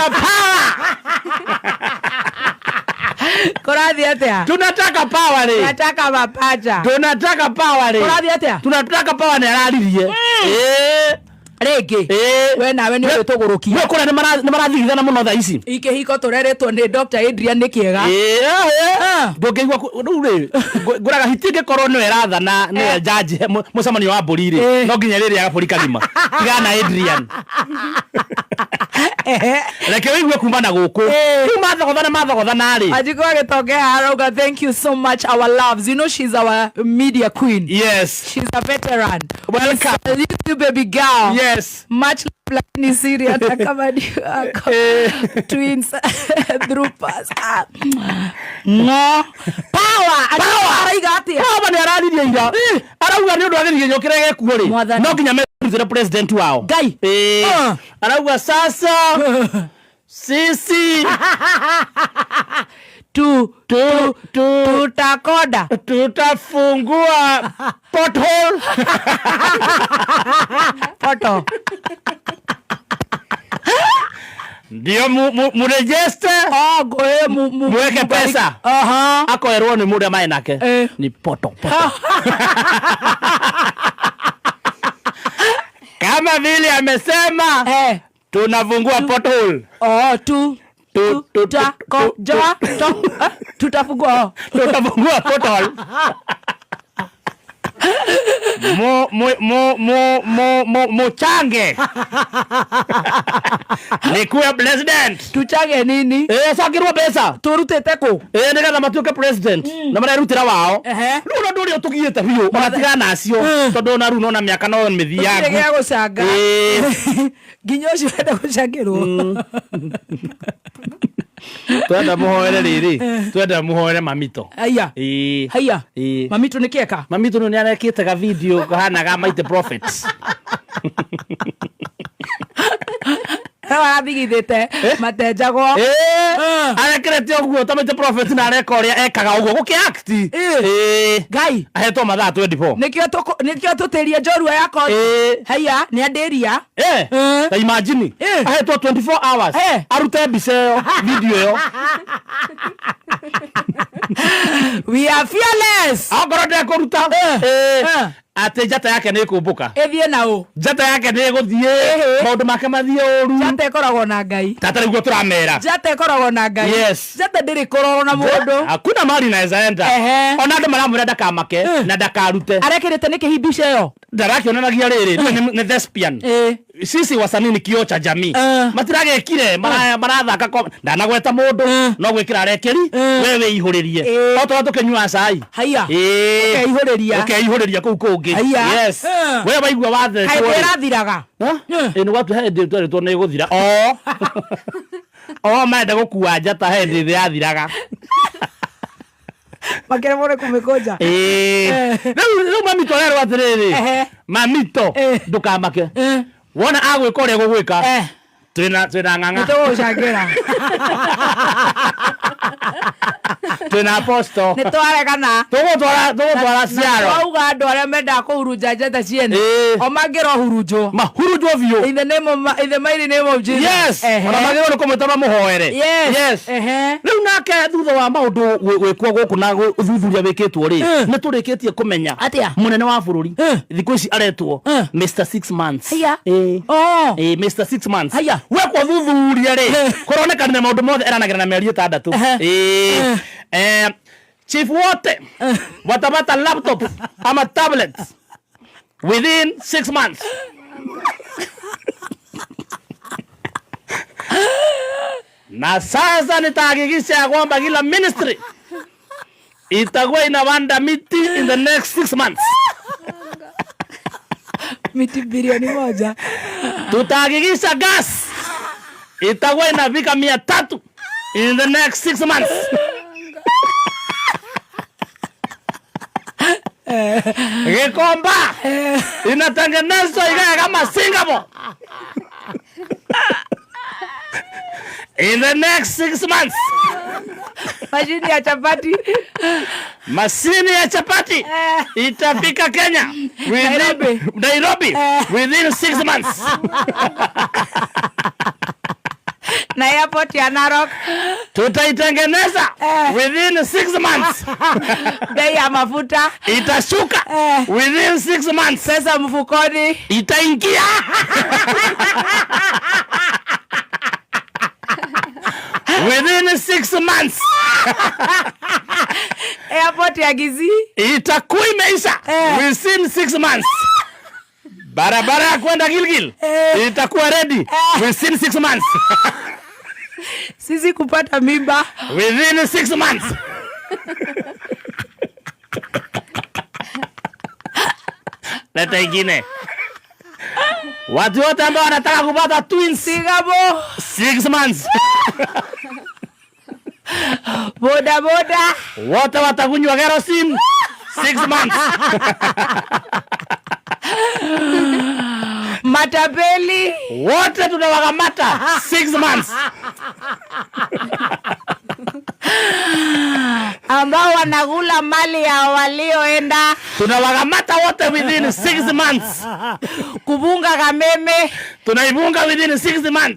power. Korathi atia? Tunataka power le. Tunataka mapacha. Tunataka power le. Korathi atia? Tunataka power ne araririe. Rege. We nawe ni utogorokia. We kora ni marathigithana muno tha ici. Ike hiko tureretwo ni Dr. Adrian Nikiega. Ndungigwa ru nguraga hitinge korwo ni erathana ni judge mucemanio wa Buriri. No nginya riri agapuri kagima. Tigana Adrian. Reke wigwe kumana guku. Mathogothana ri. Ajiko agitongea arauga, thank you so much our loves. You know she's our media queen. Yes. She's a veteran. Welcome. You baby girl. Yes. Much like ni Syria atakamadi twins droopers. No. Power. Araiga atia. Power ni araririe ira. Arauga ni undu agiririe nyokirege kuo ri. No nginya me president wao. Gai. Arauga sasa sisi tutakoda tutafungua pothole poto ndio murejeste muweke pesa akoerwo ni muda mae nake ni poto kama vile amesema tunafungua pothole tutafungua pothole Muchange nikuwe president. Tuchange nini? Sakirwa pesa turute teko nigetha matuke president na marerutira wao riu nduri utugiite biu matigana acio tondu na ru na miaka no mithiangu ngege gucanga nginya ucio wenda gucangirwo twenda muhoere riri twenda muhoere Mamito haya Mamito nikieka Mamito no niarekite ga video kahana ga Mighty Prophets arathigithite matenjagwo arekerete oguo ta Mighty Prophets na arekoria ekaga oguo gukiact Ngai ahetwo mathaa 24 nikio tutirie njorua yako haya ni andiria ta imagine ahetwo 24 hours arute bice video yo we are fearless agorode kuruta ate njata yake ni kumbuka ethie nao njata yake ni guthie maundu make mathie oru njata ikoragwo na Ngai tata riguo turamera njata ikoragwo na Ngai njata ndiri kororo na mundu hakuna mali naweza enda ona andu maramwira ndakamake na ndakarute arekirite ni kihibisha yo ndarakionanagia riri ni thespian sisi wasanii ni kio cha jamii matiragekire marathaka ndanagweta mundu no gwikira arekeri wewe ihuririe oto tukenyua cai haya ukeihuriria kuu kungi yes wewe baigwa wathe kaira thiraga ni watu hende twaritwo ni guthira mende gukua njata hende yathiraga makere more kumikoja riu Mamito rero atiriri Mamito ndukamake wona agwika uria gugwika twina nganga tugucangira twina aposto nitwaregana tugutwara ciaro auga andu aria menda kuhurunja njata ciene o mangiro hurunjo mahurunjo biu in the mighty name of Jesus yes ona magiro ni kumutama muhoere yes riu nake thutha wa maundu gwikwo guku na uthuthuria wikitwo ri ni turikitie kumenya munene wa bururi thiku ici aretwo Mr 6 months Mr 6 months wekwo thuthuria ri kuroneka ni maundu mothe eranagira na mieri 6 chief wote watapata laptop ama tablets within 6 months na sasa nitahakikisha kwamba kila ministry itakuwa inawanda miti in the next 6 months miti bilioni 1 tutahakikisha gas itakuwa inafika 300 in the next 6 months Gikomba inatengenezwa ikae kama Singapore in the next 6 months. Mashini ya chapati itafika Kenya Nairobi within 6 months. Na airport ya Narok. Tutaitengeneza within 6 months. Bei ya mafuta itashuka within 6 months. Pesa mfukoni itaingia within 6 months. Airport ya Gizii itakuwa imeisha within 6 months. Barabara ya kwenda Gilgil itakuwa ready within 6 months. Sisi kupata mimba within 6 months. Leta ingine. Watu wote ambao wanataka kupata twins Singabo 6 months. boda wote watakunywa kerosene 6 months. Matapeli wote tunawakamata 6 months. ambao wanakula mali ya walioenda tunawakamata wote within 6 months. Kubunga Kameme tunaibunga within 6 months.